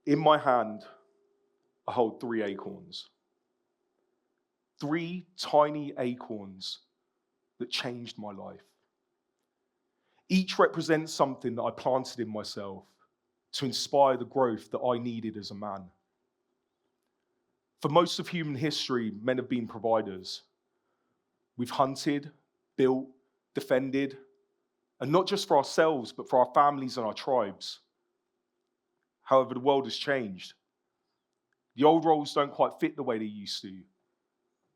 In my hand, I hold 3 acorns. 3 tiny acorns that changed my life. Each represents something that I planted in myself to inspire the growth that I needed as a man. For most of human history, men have been providers. We've hunted, built, defended, and not just for ourselves, but for our families and our tribes. However, the world has changed. The old roles don't quite fit the way they used to.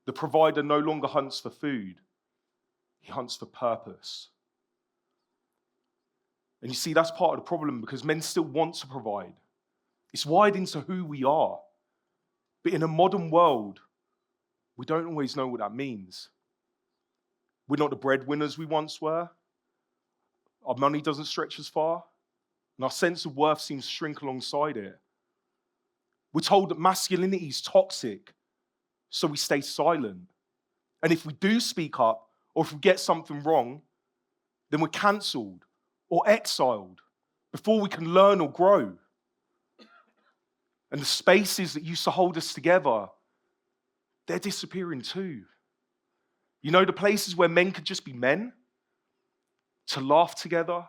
The provider no longer hunts for food. He hunts for purpose. And you see, that's part of the problem because men still want to provide. It's wired into who we are. But in a modern world, we don't always know what that means. We're not the breadwinners we once were. Our money doesn't stretch as far. And our sense of worth seems to shrink alongside it. We're told that masculinity is toxic, so we stay silent. And if we do speak up, or if we get something wrong, then we're cancelled or exiled before we can learn or grow. And the spaces that used to hold us together, they're disappearing too. You know, the places where men could just be men, to laugh together,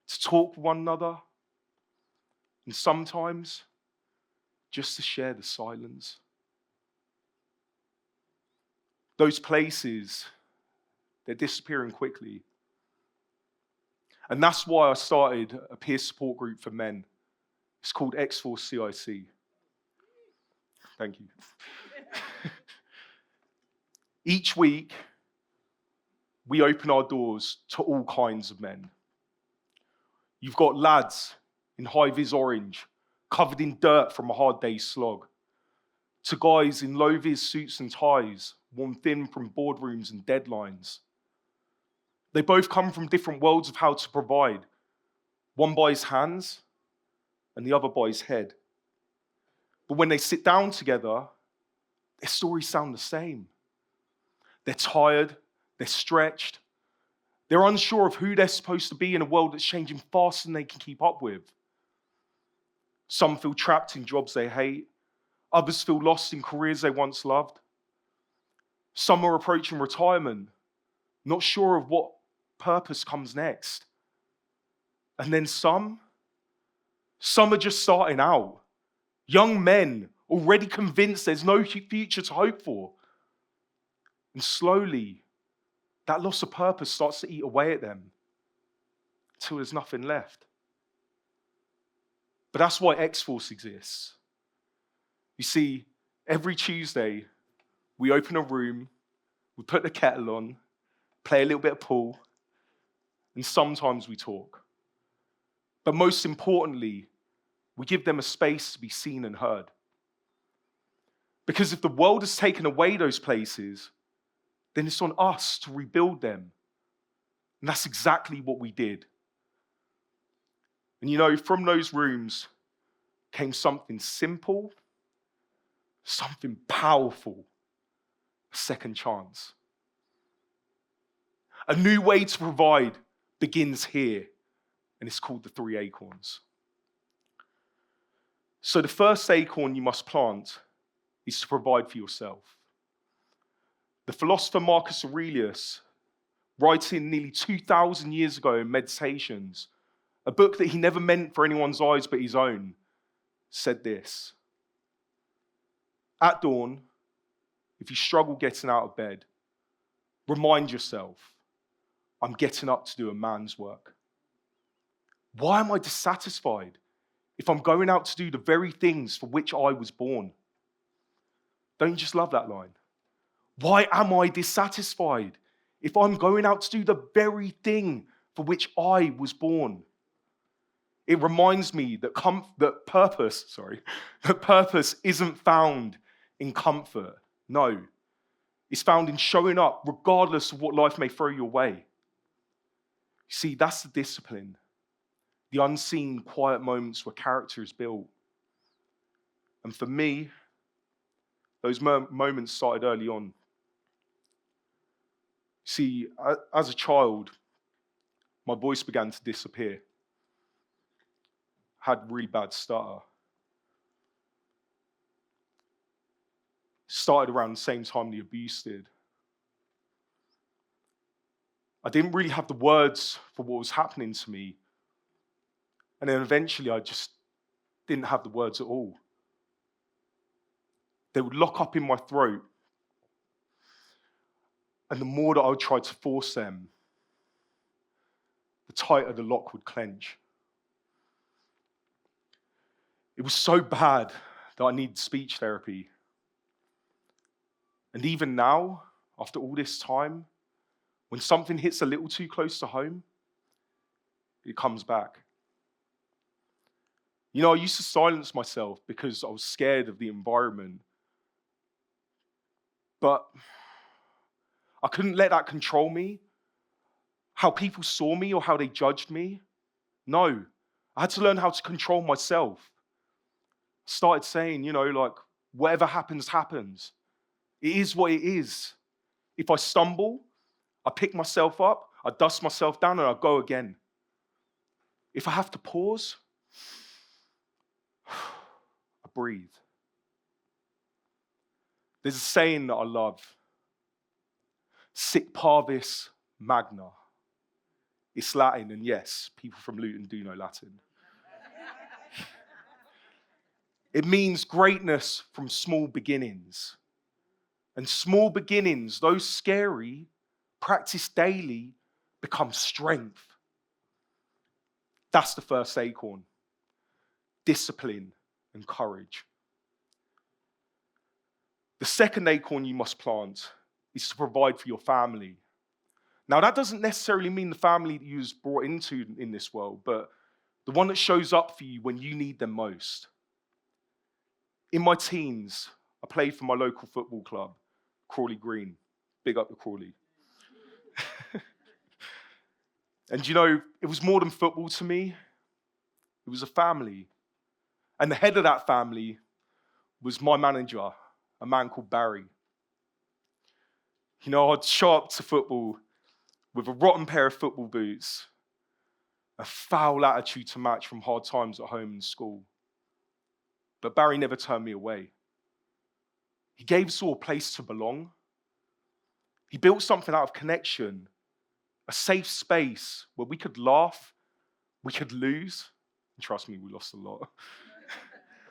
to talk with one another, and sometimes just to share the silence. Those places, they're disappearing quickly. And that's why I started a peer support group for men. It's called X-4RCE CIC. Thank you. Each week, we open our doors to all kinds of men. You've got lads in high-vis orange, covered in dirt from a hard day's slog, to guys in low-vis suits and ties, worn thin from boardrooms and deadlines. They both come from different worlds of how to provide. One by his hands, and the other by his head. But when they sit down together, their stories sound the same. They're tired, they're stretched, they're unsure of who they're supposed to be in a world that's changing faster than they can keep up with. Some feel trapped in jobs they hate, others feel lost in careers they once loved. Some are approaching retirement, not sure of what purpose comes next. And then some are just starting out. Young men already convinced there's no future to hope for. And slowly, that loss of purpose starts to eat away at them until there's nothing left. But that's why X-Force exists. You see, every Tuesday, we open a room, we put the kettle on, play a little bit of pool, and sometimes we talk. But most importantly, we give them a space to be seen and heard. Because if the world has taken away those places, then it's on us to rebuild them. And that's exactly what we did. And you know, from those rooms came something simple, something powerful, a second chance. A new way to provide begins here, and it's called the 3 acorns. So the first acorn you must plant is to provide for yourself. The philosopher Marcus Aurelius, writing nearly 2,000 years ago in Meditations, a book that he never meant for anyone's eyes but his own, said this: at dawn, if you struggle getting out of bed, remind yourself, I'm getting up to do a man's work. Why am I dissatisfied if I'm going out to do the very things for which I was born? Don't you just love that line? Why am I dissatisfied if I'm going out to do the very thing for which I was born? It reminds me that purpose isn't found in comfort. No, it's found in showing up regardless of what life may throw your way. You see, that's the discipline, the unseen, quiet moments where character is built. And for me, those moments started early on. See, as a child, my voice began to disappear. I had a really bad stutter. Started around the same time the abuse did. I didn't really have the words for what was happening to me. And then eventually I just didn't have the words at all. They would lock up in my throat. And the more that I would try to force them, the tighter the lock would clench. It was so bad that I needed speech therapy. And even now, after all this time, when something hits a little too close to home, it comes back. You know, I used to silence myself because I was scared of the environment. But I couldn't let that control me, how people saw me or how they judged me. No, I had to learn how to control myself. Started saying, you know, like, whatever happens, happens. It is what it is. If I stumble, I pick myself up, I dust myself down, and I go again. If I have to pause, I breathe. There's a saying that I love. Sic parvis magna. It's Latin, and yes, people from Luton do know Latin. It means greatness from small beginnings. And small beginnings, though scary, practiced daily, become strength. That's the first acorn. Discipline and courage. The second acorn you must plant is to provide for your family. Now, that doesn't necessarily mean the family that you was brought into in this world, but the one that shows up for you when you need them most. In my teens, I played for my local football club, Crawley Green. Big up the Crawley. And you know, it was more than football to me. It was a family. And the head of that family was my manager, a man called Barry. You know, I'd show up to football with a rotten pair of football boots, a foul attitude to match from hard times at home and school. But Barry never turned me away. He gave us all a place to belong. He built something out of connection, a safe space where we could laugh, we could lose. And trust me, we lost a lot.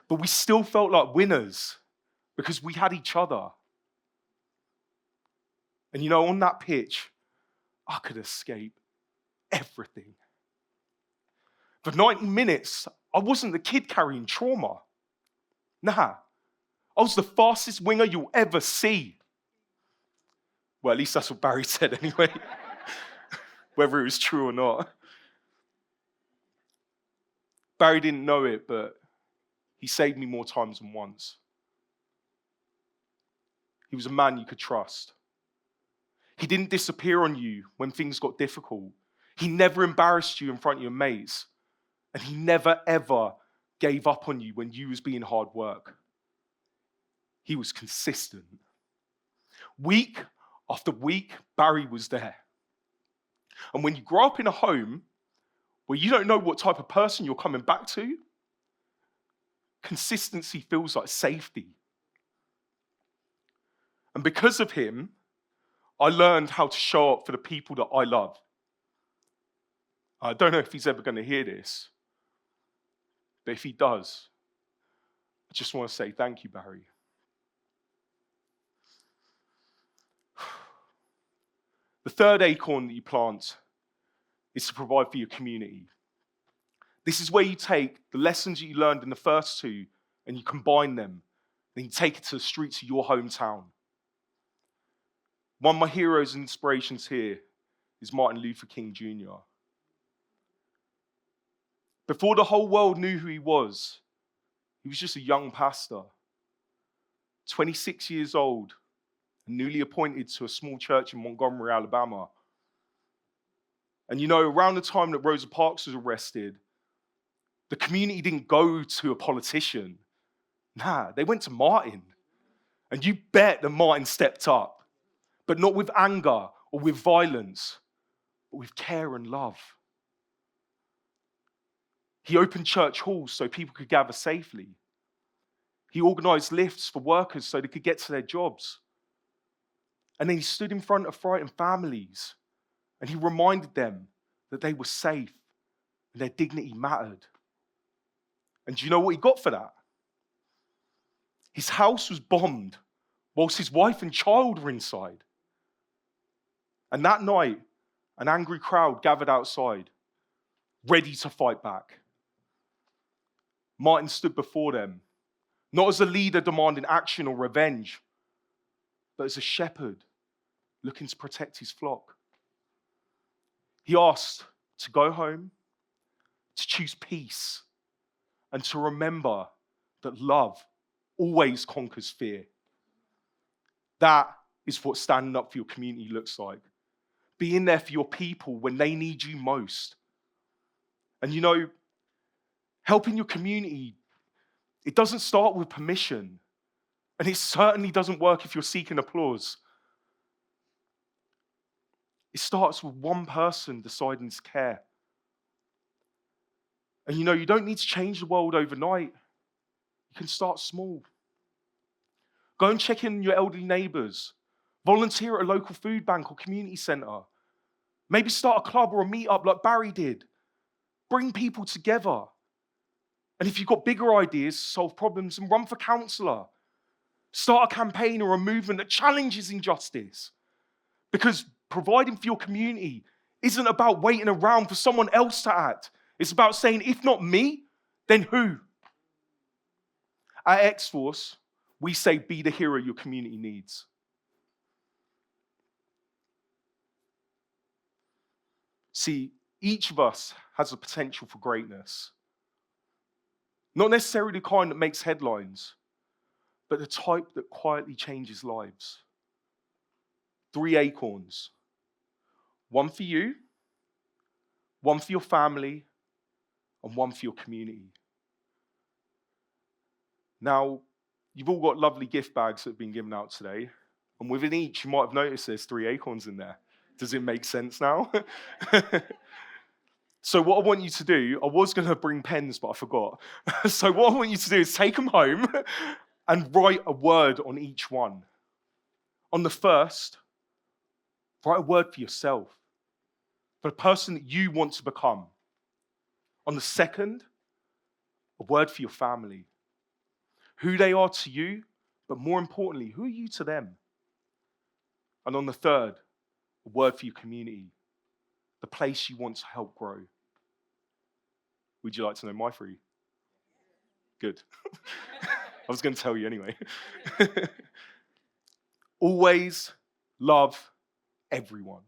But we still felt like winners because we had each other. And you know, on that pitch, I could escape everything. For 90 minutes, I wasn't the kid carrying trauma. Nah, I was the fastest winger you'll ever see. Well, at least that's what Barry said anyway, whether it was true or not. Barry didn't know it, but he saved me more times than once. He was a man you could trust. He didn't disappear on you when things got difficult. He never embarrassed you in front of your mates. And he never, ever gave up on you when you was being hard work. He was consistent. Week after week, Barry was there. And when you grow up in a home where you don't know what type of person you're coming back to, consistency feels like safety. And because of him, I learned how to show up for the people that I love. I don't know if he's ever going to hear this, but if he does, I just want to say thank you, Barry. The third acorn that you plant is to provide for your community. This is where you take the lessons that you learned in the first two and you combine them, then you take it to the streets of your hometown. One of my heroes and inspirations here is Martin Luther King Jr. Before the whole world knew who he was just a young pastor, 26 years old, and newly appointed to a small church in Montgomery, Alabama. And you know, around the time that Rosa Parks was arrested, the community didn't go to a politician. Nah, they went to Martin. And you bet that Martin stepped up, but not with anger or with violence, but with care and love. He opened church halls so people could gather safely. He organised lifts for workers so they could get to their jobs. And then he stood in front of frightened families and he reminded them that they were safe and their dignity mattered. And do you know what he got for that? His house was bombed whilst his wife and child were inside. And that night, an angry crowd gathered outside, ready to fight back. Martin stood before them, not as a leader demanding action or revenge, but as a shepherd looking to protect his flock. He asked to go home, to choose peace, and to remember that love always conquers fear. That is what standing up for your community looks like. Being there for your people when they need you most. And you know, helping your community, it doesn't start with permission. And it certainly doesn't work if you're seeking applause. It starts with one person deciding to care. And you know, you don't need to change the world overnight. You can start small. Go and check in your elderly neighbours. Volunteer at a local food bank or community centre. Maybe start a club or a meetup like Barry did. Bring people together. And if you've got bigger ideas to solve problems, then run for councillor. Start a campaign or a movement that challenges injustice. Because providing for your community isn't about waiting around for someone else to act. It's about saying, if not me, then who? At X-Force, we say, be the hero your community needs. See, each of us has a potential for greatness. Not necessarily the kind that makes headlines, but the type that quietly changes lives. 3 acorns. 1 for you, 1 for your family, and 1 for your community. Now, you've all got lovely gift bags that have been given out today, and within each, you might have noticed there's 3 acorns in there. Does it make sense now? So what I want you to do, I was going to bring pens, but I forgot. So what I want you to do is take them home and write a word on each one. On the first, write a word for yourself, for the person that you want to become. On the second, a word for your family. Who they are to you, but more importantly, who are you to them? And on the third, a word for your community, the place you want to help grow. Would you like to know my 3? Good. I was going to tell you anyway. Always love everyone.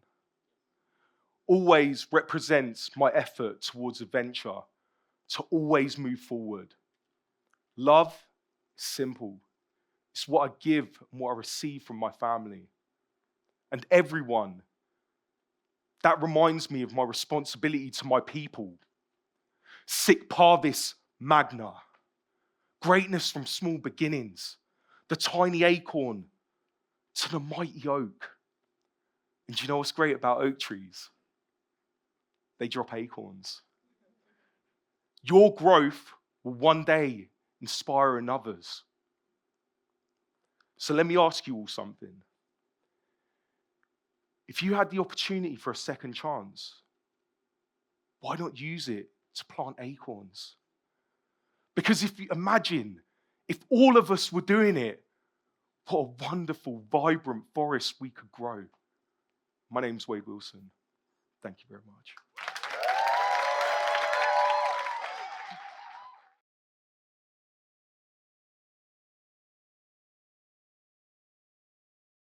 Always represents my effort towards adventure, to always move forward. Love is simple. It's what I give and what I receive from my family. And everyone, that reminds me of my responsibility to my people. Sic parvis magna. Greatness from small beginnings. The tiny acorn to the mighty oak. And do you know what's great about oak trees? They drop acorns. Your growth will one day inspire others. So let me ask you all something. If you had the opportunity for a second chance, why not use it to plant acorns? Because if you imagine, if all of us were doing it, what a wonderful, vibrant forest we could grow. My name's Wade Wilson. Thank you very much.